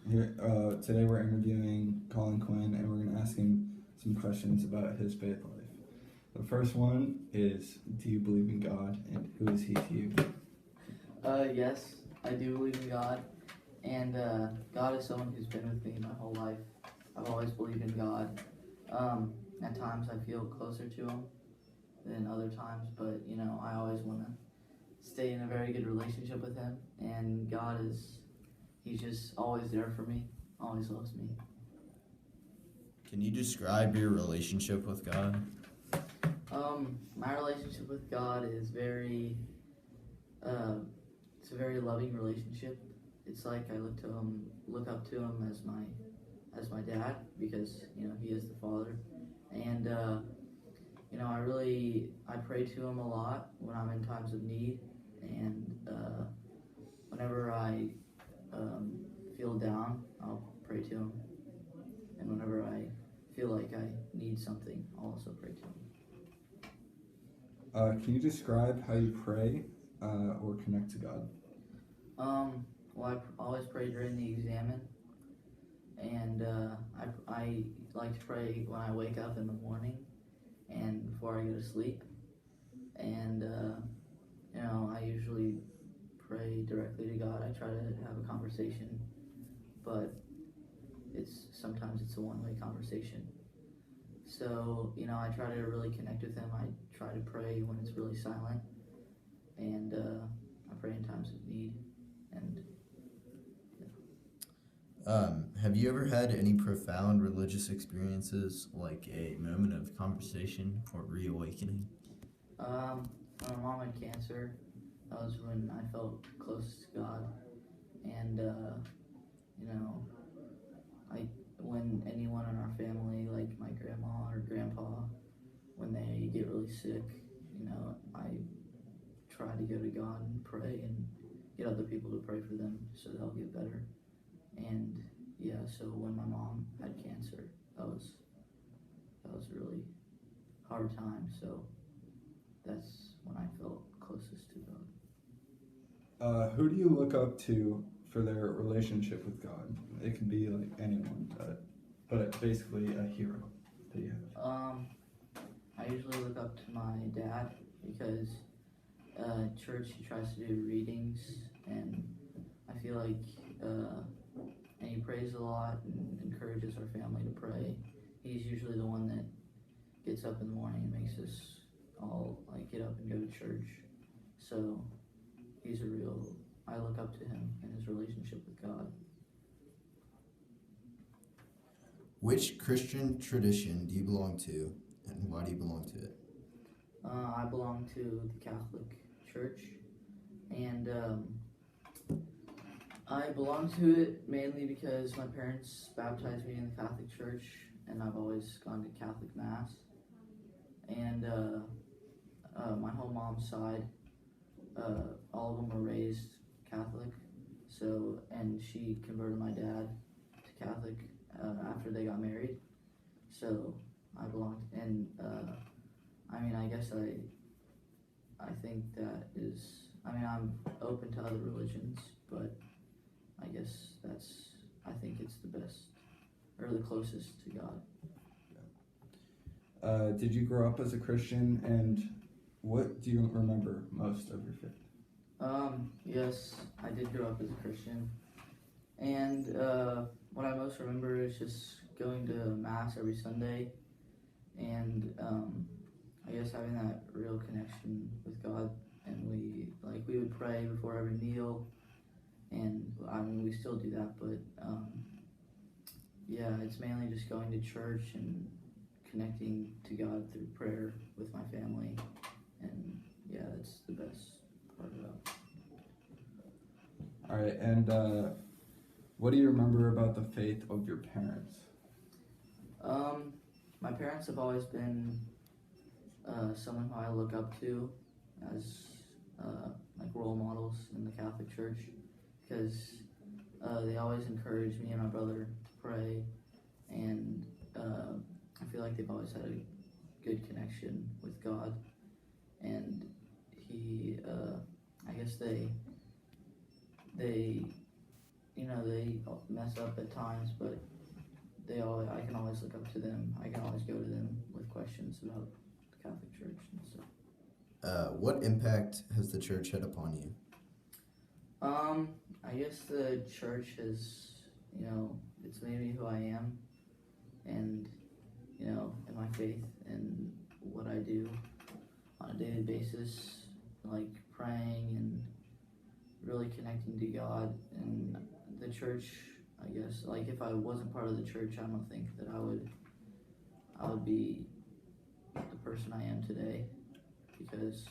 Today we're interviewing Colin Quinn, and we're going to ask him some questions about his faith life. The first one is, do you believe in God, and who is he to you? Yes, I do believe in God, and God is someone who's been with me my whole life. I've always believed in God. At times I feel closer to Him than other times, but I always want to stay in a very good relationship with Him, and He's just always there for me, always loves me. Can you describe your relationship with God? My relationship with God is it's a very loving relationship. It's like I look up to Him as my dad, because He is the Father, and I pray to Him a lot when I'm in times of need, and whenever I feel down, I'll pray to Him, and whenever I feel like I need something, I'll also pray to Him. Can you describe how you pray or connect to God? Well, I always pray during the examen, and I like to pray when I wake up in the morning and before I go to sleep, and I usually pray directly to God. I try to have a conversation, but sometimes it's a one-way conversation. So I try to really connect with Him. I try to pray when it's really silent, and I pray in times of need. And Have you ever had any profound religious experiences, like a moment of conversation or reawakening? when my mom had cancer, that was when I felt closest to God, and when anyone in our family, like my grandma or grandpa, when they get really sick, I try to go to God and pray and get other people to pray for them so they'll get better. And so when my mom had cancer, that was a really hard time. So that's when I felt closest to God. Who do you look up to for their relationship with God? It can be like anyone, but basically a hero that you have. I usually look up to my dad, because at church he tries to do readings, and I feel like and he prays a lot and encourages our family to pray. He's usually the one that gets up in the morning and makes us all get up and go to church. So I look up to him and his relationship with God. Which Christian tradition do you belong to, and why do you belong to it? I belong to the Catholic Church, and I belong to it mainly because my parents baptized me in the Catholic Church, and I've always gone to Catholic Mass. And my whole mom's side, all of them were raised Catholic, and she converted my dad to Catholic after they got married. So I belong, and I guess I think that is, I'm open to other religions, but I guess I think it's the best, or the closest to God. Did you grow up as a Christian, and what do you remember most of your faith? Yes, I did grow up as a Christian, and what I most remember is just going to Mass every Sunday, and I guess having that real connection with God, and we would pray before every meal, and we still do that, but it's mainly just going to church and connecting to God through prayer with my family, and that's the best part about it. All right, and what do you remember about the faith of your parents? My parents have always been someone who I look up to as role models in the Catholic Church, because they always encourage me and my brother to pray, and I feel like they've always had a good connection with God, and I guess they they mess up at times, but I can always look up to them. I can always go to them with questions about the Catholic Church and stuff. What impact has the church had upon you? I guess the church has, it's made me who I am, and, in my faith and what I do on a daily basis, like praying and really connecting to God. And the church, I guess, like if I wasn't part of the church, I don't think that I would be the person I am today, because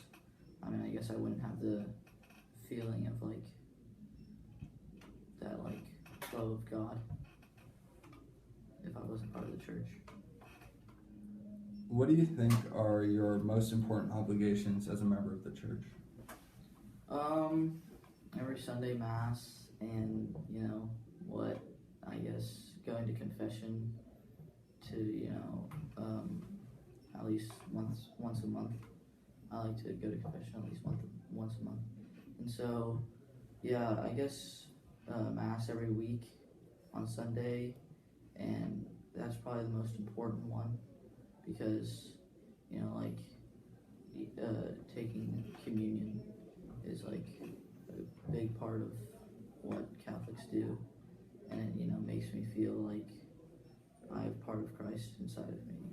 I guess I wouldn't have the feeling of like that love of God if I wasn't part of the church. What do you think are your most important obligations as a member of the church? Every Sunday Mass, and I guess going to confession to at least once a month. I like to go to confession at least once a month, and so I guess Mass every week on Sunday, and that's probably the most important one, because taking communion is like a big part of what Catholics do, and it makes me feel like I have part of Christ inside of me.